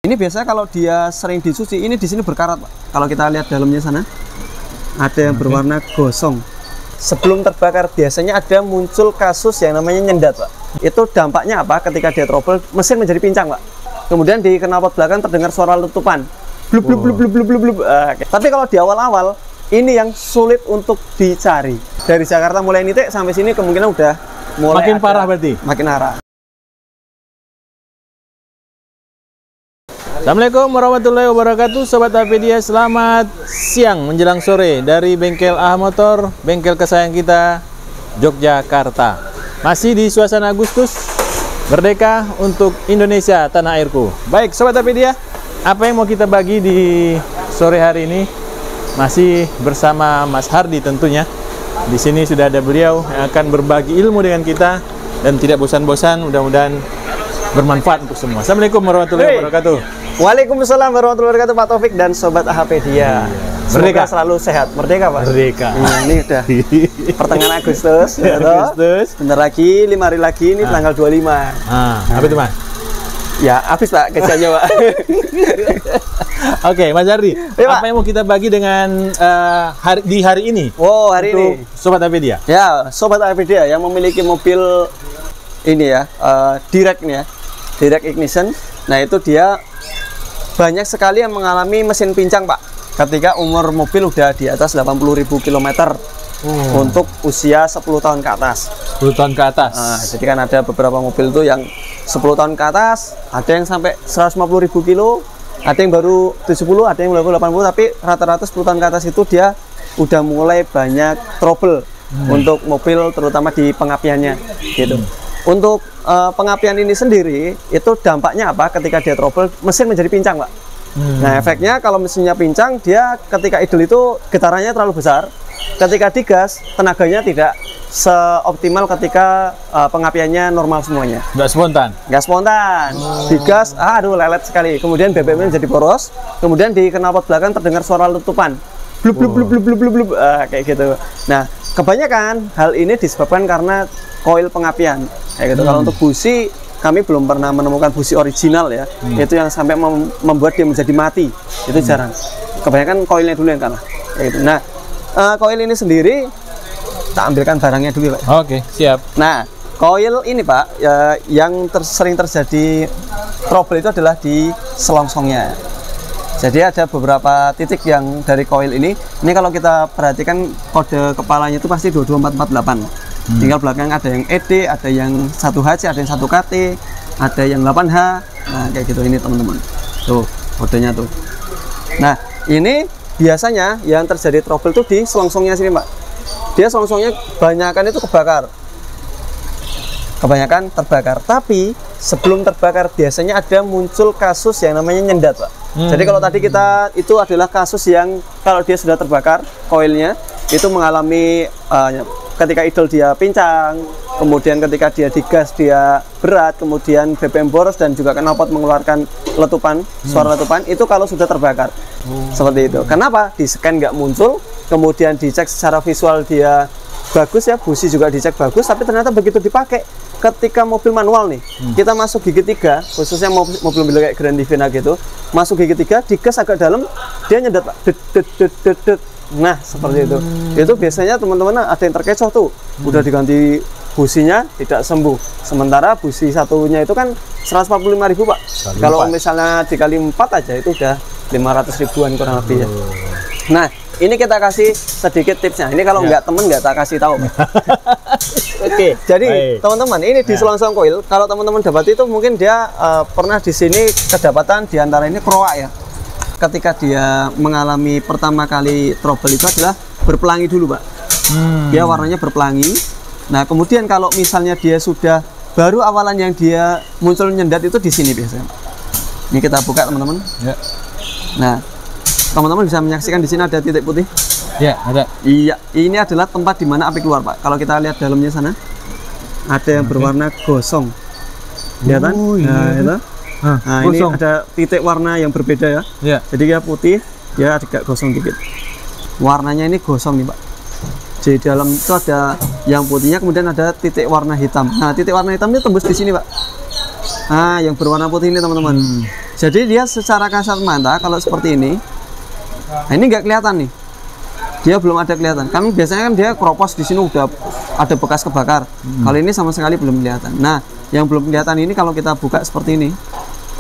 Ini biasanya kalau dia sering disuci, ini di sini berkarat, Pak. Kalau kita lihat dalamnya sana, ada yang berwarna gosong. Sebelum terbakar biasanya ada muncul kasus yang namanya nyendat, Pak. Itu dampaknya apa? Ketika dia trouble, mesin menjadi pincang, Pak. Kemudian di knalpot belakang terdengar suara letupan. Blub blub blub blub blub blub blub. Tapi kalau di awal-awal, ini yang sulit untuk dicari. Dari Jakarta mulai nitik sampai sini kemungkinan udah mulai makin parah berarti. Makin parah. Assalamualaikum warahmatullahi wabarakatuh, Sobat Apedia. Selamat siang menjelang sore dari bengkel AH Motor, bengkel kesayangan kita, Yogyakarta. Masih di suasana Agustus, merdeka untuk Indonesia tanah airku. Baik, Sobat Apedia, apa yang mau kita bagi di sore hari ini? Masih bersama Mas Hardi tentunya. Di sini sudah ada beliau yang akan berbagi ilmu dengan kita dan tidak bosan-bosan. Mudah-mudahan bermanfaat untuk semua. Assalamualaikum warahmatullahi wabarakatuh. Waalaikumsalam warahmatullahi wabarakatuh, Pak Taufik dan Sobat Apedia. Merdeka selalu sehat. Merdeka, Pak. Merdeka. Ini udah pertengahan Agustus. Agustus. Bentar lagi, 5 hari lagi, ini tanggal 25. Apa itu, Mas? Ya, habis, Pak, gajiannya, Pak. Oke, Mas Hardi, Ya, Pak. apa yang mau kita bagi dengan di hari ini? Oh, hari untuk ini. Sobat Apedia. Ya, Sobat Apedia yang memiliki mobil ini ya, direct nih ya, direct ignition. Nah, itu dia banyak sekali yang mengalami mesin pincang, Pak. Ketika umur mobil udah di atas 80.000 km untuk usia 10 tahun ke atas. 10 tahun ke atas. Nah, jadi kan ada beberapa mobil tuh yang 10 tahun ke atas, ada yang sampai 150.000 kilo, ada yang baru 70, ada yang baru 80, tapi rata-rata 10 tahun ke atas itu dia udah mulai banyak trouble untuk mobil, terutama di pengapiannya gitu. Untuk pengapian ini sendiri, itu dampaknya apa? Ketika dia trouble, mesin menjadi pincang, Pak. Nah, efeknya kalau mesinnya pincang, dia ketika idle itu getarannya terlalu besar. Ketika digas, tenaganya tidak seoptimal ketika pengapiannya normal semuanya. Nggak spontan? Nggak spontan. Digas, aduh lelet sekali. Kemudian BBM-nya jadi boros. Kemudian di knalpot belakang terdengar suara letupan. Blub blub blub blub blub blub blub. Kayak gitu. Nah, kebanyakan hal ini disebabkan karena koil pengapian. Kayak gitu. Kalau untuk busi, kami belum pernah menemukan busi original ya. Itu yang sampai membuat dia menjadi mati. Itu jarang. Kebanyakan koilnya dulu yang kalah. Kayak gitu. Nah, koil ini sendiri, kita ambilkan barangnya dulu, Pak. Oke, siap. Nah, koil ini, Pak, ya, yang sering terjadi trouble itu adalah di selongsongnya. Jadi ada beberapa titik yang dari koil ini kalau kita perhatikan kode kepalanya itu pasti 22448. Tinggal belakang ada yang ED, ada yang 1HC, ada yang 1KT, ada yang 8H. Nah, kayak gitu ini, teman-teman. Tuh, kodenya tuh. Nah, ini biasanya yang terjadi trouble itu di selongsongnya sini, Pak. Dia selongsongnya kebanyakan itu kebanyakan terbakar. Tapi sebelum terbakar biasanya ada muncul kasus yang namanya nyendat, Pak. Jadi kalau tadi kita itu adalah kasus yang kalau dia sudah terbakar koilnya itu mengalami ketika idle dia pincang, kemudian ketika dia digas dia berat, kemudian BBM boros dan juga knalpot mengeluarkan letupan, suara letupan, itu kalau sudah terbakar. Seperti itu. Kenapa? Di scan nggak muncul, kemudian dicek secara visual dia bagus ya, busi juga dicek bagus, tapi ternyata begitu dipakai ketika mobil manual nih, kita masuk gigi 3, khususnya mobil kayak Grand Divina gitu, masuk gigi 3, digas agak dalam, dia nyedat, Pak. Det. Nah, seperti itu. Itu biasanya teman-teman ada yang terkecoh tuh, udah diganti businya tidak sembuh. Sementara busi satunya itu kan 145.000, Pak. Kalau misalnya dikali 4 aja itu udah 500 ribuan kurang lebih ya. Nah, ini kita kasih sedikit tipsnya. Ini kalau nggak temen nggak tak kasih tahu. Oke, jadi teman-teman ini di selongsong koil. Kalau teman-teman dapat itu mungkin dia pernah di sini kedapatan di antara ini kroak ya. Ketika dia mengalami pertama kali trouble itu adalah berpelangi dulu, Pak. Dia warnanya berpelangi. Nah, kemudian kalau misalnya dia sudah baru awalan yang dia muncul nyendat itu di sini biasanya. Ini kita buka, teman-teman. Ya. Nah, teman-teman bisa menyaksikan di sini ada titik putih. Ya, ada. Iya, ini adalah tempat di mana api keluar, Pak. Kalau kita lihat dalamnya sana, ada yang berwarna gosong. Lihat kan? Nah, itu. Nah, ini ada titik warna yang berbeda ya. Ya. Jadi dia putih, dia agak gosong dikit. Warnanya ini gosong nih, Pak. Di dalam itu ada yang putihnya, kemudian ada titik warna hitam. Nah, titik warna hitam ini tembus di sini, Pak. Nah, yang berwarna putih ini, teman-teman. Jadi dia secara kasat mata kalau seperti ini, nah ini nggak kelihatan nih. Dia belum ada kelihatan. Kan biasanya kan dia kropos di sini udah ada bekas kebakar. Kalau ini sama sekali belum kelihatan. Nah, yang belum kelihatan ini kalau kita buka seperti ini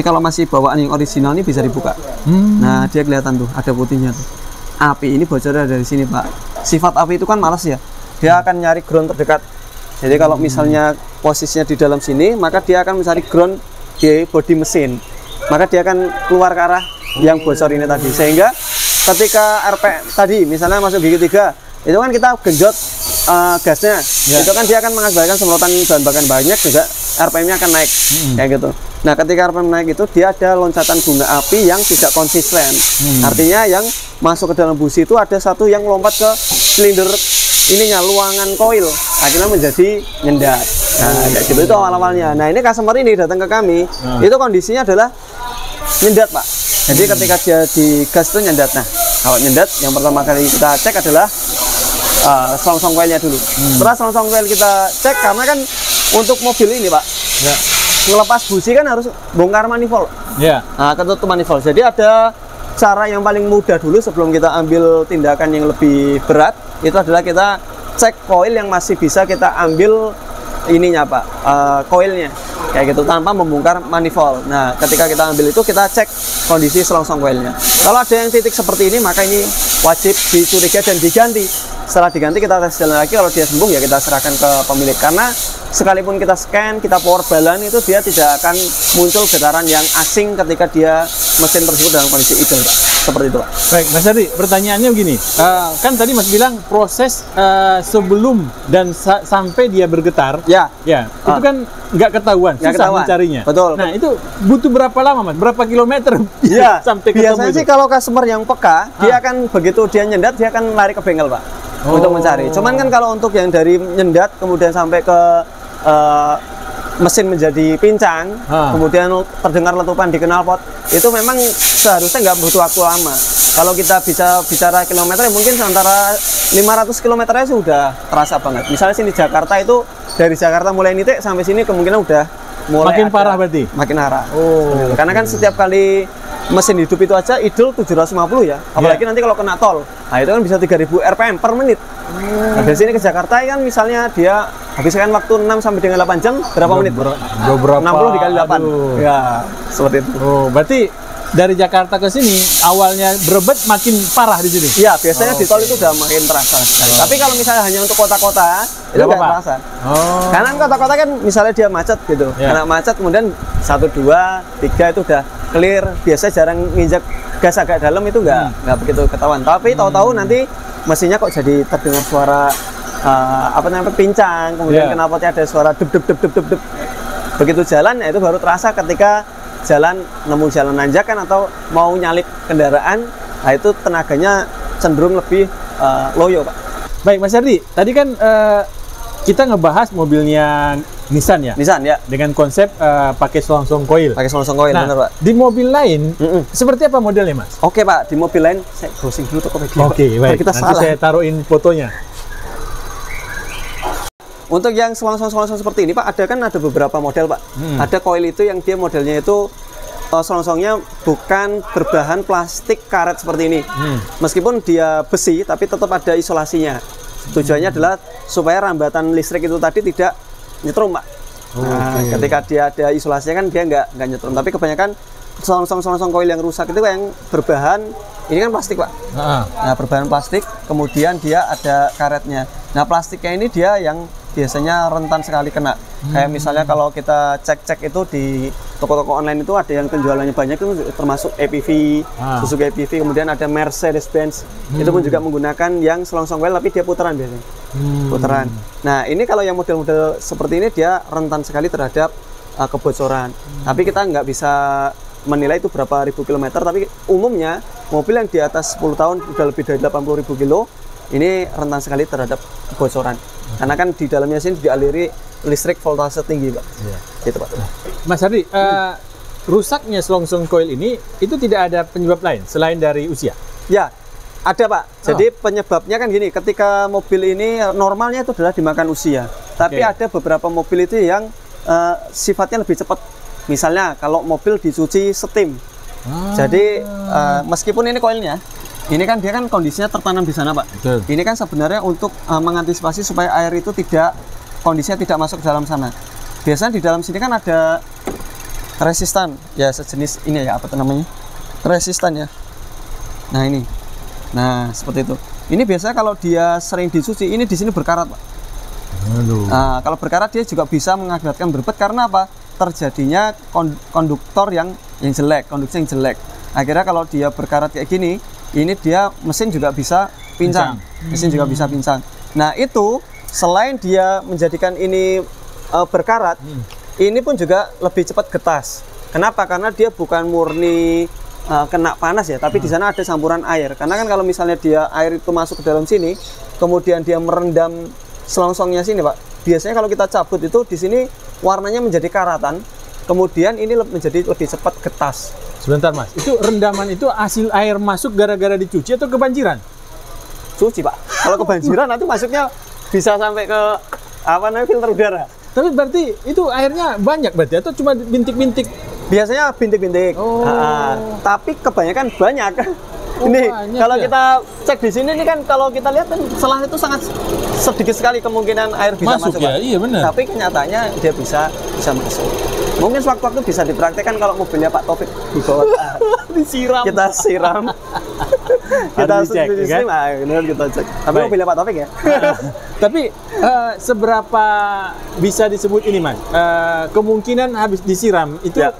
kalau masih bawaan yang original ini bisa dibuka. Nah, dia kelihatan tuh, ada putihnya tuh. Api ini bocornya dari sini, Pak. Sifat api itu kan malas ya. Dia akan nyari ground terdekat. Jadi kalau misalnya posisinya di dalam sini, maka dia akan mencari ground di bodi mesin. Maka dia akan keluar ke arah yang bocor ini tadi. Sehingga ketika RPM tadi misalnya masuk gigi 3, itu kan kita genjot gasnya, itu kan dia akan mengakibatkan semprotan bahan bakar banyak, juga RPM-nya akan naik kayak gitu. Nah, ketika RPM naik itu dia ada loncatan bunga api yang tidak konsisten. Artinya yang masuk ke dalam busi itu ada satu yang lompat ke silinder ininya, luangan koil, akhirnya menjadi nyendat. Nah, kayak gitu itu awal-awalnya. Nah, ini customer ini datang ke kami, itu kondisinya adalah nyendat, Pak. Jadi ketika dia digas itu nyendat. Nah, kalau nyendat yang pertama kali kita cek adalah selongsong koilnya dulu. Setelah selongsong koil kita cek, karena kan untuk mobil ini, Pak, ngelepas busi kan harus bongkar manifold. Nah, ketutup manifold. Jadi ada cara yang paling mudah dulu sebelum kita ambil tindakan yang lebih berat, itu adalah kita cek koil yang masih bisa kita ambil ininya, Pak, koilnya kayak gitu tanpa membongkar manifold. Nah, ketika kita ambil itu kita cek kondisi selongsong koilnya. Kalau ada yang titik seperti ini, maka ini wajib dicurigai dan diganti. Setelah diganti kita tes jalan lagi, kalau dia sembuh ya kita serahkan ke pemilik. Karena sekalipun kita scan, kita power balance, itu dia tidak akan muncul getaran yang asing ketika dia mesin tersebut dalam kondisi idle, Pak. Seperti itu, Pak. Baik, Mas Hadi, pertanyaannya begini, kan tadi Mas bilang proses sebelum dan sampai dia bergetar, itu kan nggak ketahuan, susah mencarinya. Betul. Nah, itu butuh berapa lama, Mas? Berapa kilometer sampai ketemu? Biasanya sih kalau customer yang peka, dia akan begitu dia nyendat, dia akan lari ke bengkel, Pak. Untuk mencari. Cuman kan kalau untuk yang dari nyendat kemudian sampai ke mesin menjadi pincang, kemudian terdengar letupan di knalpot, itu memang seharusnya nggak butuh waktu lama. Kalau kita bisa bicara kilometer, mungkin antara 500 km aja sudah terasa banget. Misalnya sini Jakarta itu, dari Jakarta mulai nitik sampai sini kemungkinan udah mulai makin parah berarti? Makin parah. Karena kan setiap kali mesin hidup itu aja idle 750 ya. Apalagi nanti kalau kena tol. Nah, itu kan bisa 3000 RPM per menit. Nah, dari sini ke Jakarta kan misalnya dia habiskan waktu 6 sampai dengan 8 jam, berapa menit? 60 dikali 8. Ya, seperti itu. Berarti dari Jakarta ke sini awalnya berebet makin parah di sini. Iya, biasanya di tol itu udah makin terasa sekali. Tapi kalau misalnya hanya untuk kota-kota itu nggak terasa. Karena kota-kota kan misalnya dia macet gitu. Karena macet kemudian 1, 2, 3 itu udah clear. Biasanya jarang nginjak gas agak dalam, itu nggak begitu ketahuan. Tapi tahu-tahu nanti mesinnya kok jadi terdengar suara pincang, kemudian knalpotnya ada suara dep. Begitu jalan, ya itu baru terasa ketika jalan nemu jalan nanjakan atau mau nyalip kendaraan, nah itu tenaganya cenderung lebih loyo, Pak. Baik, Mas Hadi, tadi kan kita ngebahas mobilnya Nissan ya? Nissan ya. Dengan konsep pakai selongsong koil. Pakai selongsong koil, benar, Pak. Di mobil lain, seperti apa modelnya, Mas? Oke, Pak, di mobil lain saya browsing dulu Tokopedia. Oke, baik. Kita nanti saya taruhin fotonya. Untuk yang selongsong seperti ini, Pak, ada beberapa model, Pak. Ada koil itu yang dia modelnya itu selongsongnya bukan berbahan plastik karet seperti ini. Meskipun dia besi, tapi tetap ada isolasinya. Tujuannya adalah supaya rambatan listrik itu tadi tidak nyetrum, Pak. Nah, ketika dia ada isolasinya kan dia nggak nyetrum. Tapi kebanyakan selongsong koil yang rusak itu yang berbahan, ini kan plastik, Pak. Nah, berbahan plastik, kemudian dia ada karetnya. Nah, plastiknya ini dia yang biasanya rentan sekali kena. Kayak misalnya kalau kita cek itu di toko-toko online itu ada yang penjualannya banyak, itu termasuk APV, Suzuki APV, kemudian ada Mercedes-Benz. Itu pun juga menggunakan yang selongsong koil tapi dia putaran biasanya. Putaran. Nah, ini kalau yang model-model seperti ini dia rentan sekali terhadap kebocoran. Tapi kita nggak bisa menilai itu berapa ribu kilometer, tapi umumnya mobil yang di atas 10 tahun udah lebih dari 80.000 kilo ini rentan sekali terhadap kebocoran. Karena kan di dalamnya sini dialiri listrik voltase tinggi, Pak. Gitu, Pak. Mas Hadi, rusaknya selongsong koil ini itu tidak ada penyebab lain selain dari usia? Ya, ada, Pak. Jadi penyebabnya kan gini, ketika mobil ini normalnya itu adalah dimakan usia. Tapi ada beberapa mobil itu yang sifatnya lebih cepat Misalnya kalau mobil dicuci steam. Jadi meskipun ini koilnya, ini kan dia kan kondisinya tertanam di sana, Pak. Betul. Ini kan sebenarnya untuk mengantisipasi supaya air itu kondisinya tidak masuk ke dalam sana. Biasanya di dalam sini kan ada resistan, ya sejenis ini ya, apa itu namanya? Resistan ya. Nah ini, nah seperti itu. Ini biasanya kalau dia sering dicuci, ini di sini berkarat, Pak. Nah, kalau berkarat dia juga bisa mengakibatkan berbet karena apa? Terjadinya konduktor yang jelek, konduksi yang jelek. Akhirnya kalau dia berkarat kayak gini, ini dia mesin juga bisa pincang. Mesin juga bisa pincang. Nah itu selain dia menjadikan ini berkarat, ini pun juga lebih cepat getas. Kenapa? Karena dia bukan murni kena panas ya, tapi di sana ada campuran air. Karena kan kalau misalnya air itu masuk ke dalam sini, kemudian dia merendam selongsongnya sini, Pak. Biasanya kalau kita cabut itu di sini warnanya menjadi karatan, kemudian ini menjadi lebih cepat getas. Sebentar Mas, itu rendaman itu hasil air masuk gara-gara dicuci atau kebanjiran? Cuci, Pak. Kalau kebanjiran nanti masuknya bisa sampai ke filter udara. Tapi berarti itu airnya banyak berarti atau cuma bintik-bintik? Biasanya bintik-bintik. Tapi kebanyakan banyak. Ini kalau kita cek di sini ini kan kalau kita lihat kan selang itu sangat sedikit sekali kemungkinan air bisa masuk ya, iya benar. Tapi kenyataannya dia bisa masuk. Mungkin sewaktu-waktu bisa dipraktekkan kalau mobilnya Pak Taufik dibawa disiram. Kita siram. Kita dicek, kan? Kita cek. Tapi mobilnya Pak Taufik ya. Tapi seberapa bisa disebut ini Mas? Kemungkinan habis disiram itu ya,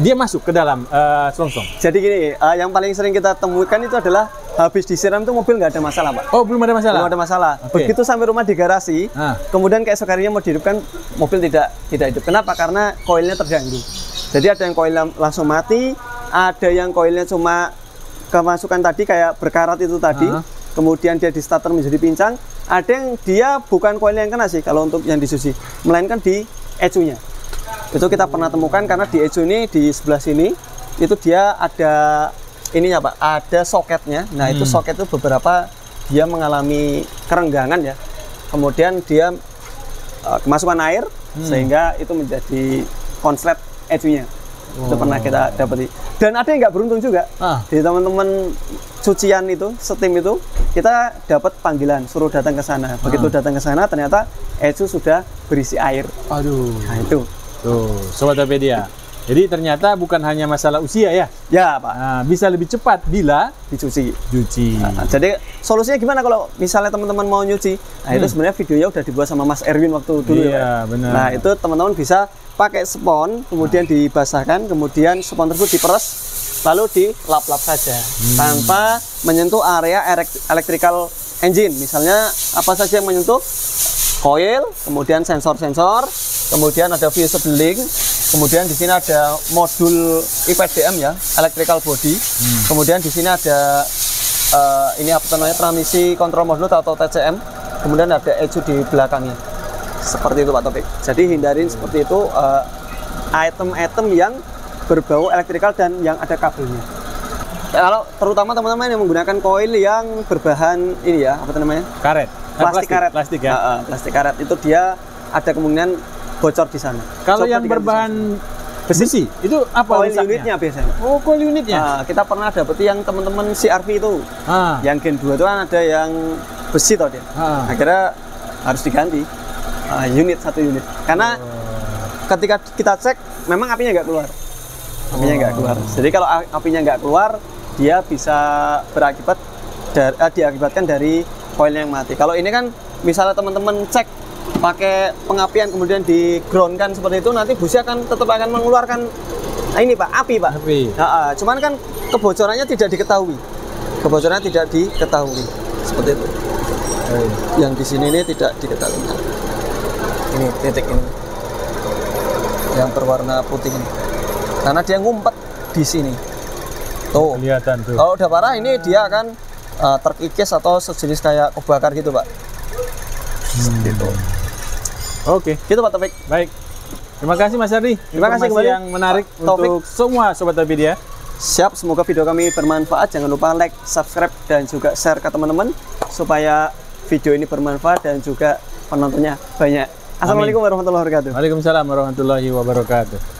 dia masuk ke dalam selongsong. Jadi gini, yang paling sering kita temukan itu adalah habis disiram itu mobil nggak ada masalah, Pak. Oh, belum ada masalah? Belum ada masalah. Okay. Begitu sampai rumah di garasi, kemudian keesok harinya mau dihidupkan, mobil tidak hidup. Kenapa? Karena koilnya terganggu. Jadi ada yang koilnya langsung mati, ada yang koilnya cuma kemasukan tadi kayak berkarat itu tadi, kemudian dia di starter menjadi pincang. Ada yang dia bukan koilnya yang kena sih kalau untuk yang disusi, melainkan di ECU-nya. Itu kita pernah temukan karena di ECU ini di sebelah sini itu dia ada ininya, Pak, ada soketnya. Nah itu soket itu beberapa dia mengalami kerenggangan ya, kemudian dia kemasukan air sehingga itu menjadi konslet ECU-nya. Itu pernah kita dapati. Dan ada yang nggak beruntung juga. Di teman-teman cucian itu, steam itu, kita dapat panggilan suruh datang ke sana. Begitu datang ke sana ternyata ECU sudah berisi air. Aduh. Nah itu. Tuh, Sobat Tapedia. Jadi ternyata bukan hanya masalah usia ya? Ya, Pak. Nah, bisa lebih cepat bila dicuci. Nah, jadi solusinya gimana kalau misalnya teman-teman mau nyuci? Nah, itu sebenarnya videonya udah dibuat sama Mas Erwin waktu dulu ya. Benar. Nah, itu teman-teman bisa pakai spons, kemudian dibasahkan, kemudian spons tersebut diperes, lalu dilap-lap saja tanpa menyentuh area electrical engine. Misalnya apa saja yang menyentuh? Coil, kemudian sensor-sensor, kemudian ada visible link, kemudian di sini ada modul IPDM ya, electrical body, kemudian di sini ada ini apa namanya, transmisi control module atau TCM, kemudian ada ECU di belakangnya, seperti itu Pak Taufik. Jadi hindarin seperti itu item-item yang berbau elektrikal dan yang ada kabelnya. Kalau terutama teman-teman yang menggunakan koil yang berbahan ini ya, apa namanya? Karet. Plastik karet. Plastik ya. Plastik karet itu dia ada kemungkinan bocor di sana. Kalau yang berbahan besi itu apa? Coil unitnya biasanya. Oh, coil unitnya. Kita pernah dapet yang teman-teman CRV itu. Yang Gen 2 itu kan ada yang besi tau dia. Akhirnya harus diganti satu unit. Karena ketika kita cek memang apinya nggak keluar. Apinya nggak keluar. Jadi kalau apinya nggak keluar, dia bisa diakibatkan dari koilnya yang mati. Kalau ini kan misalnya teman-teman cek pakai pengapian kemudian di ground kan seperti itu, nanti busi tetap akan mengeluarkan ini Pak, api Pak. Cuman kan kebocorannya tidak diketahui. Seperti itu. Yang di sini ini tidak diketahui. Ini titik ini yang berwarna putih ini. Karena dia ngumpet di sini. Tuh. Kelihatan tuh. Kalau udah parah ini dia akan terkikis atau sejenis kayak kebakar gitu, Pak. Gitu. Oke. Gitu Pak Taufik. Baik. Terima kasih Mas Ardi. Terima kasih kembali yang menarik untuk semua Sobat Tapedia. Siap, semoga video kami bermanfaat. Jangan lupa like, subscribe, dan juga share ke teman-teman supaya video ini bermanfaat dan juga penontonnya banyak. Assalamualaikum warahmatullahi wabarakatuh. Waalaikumsalam warahmatullahi wabarakatuh.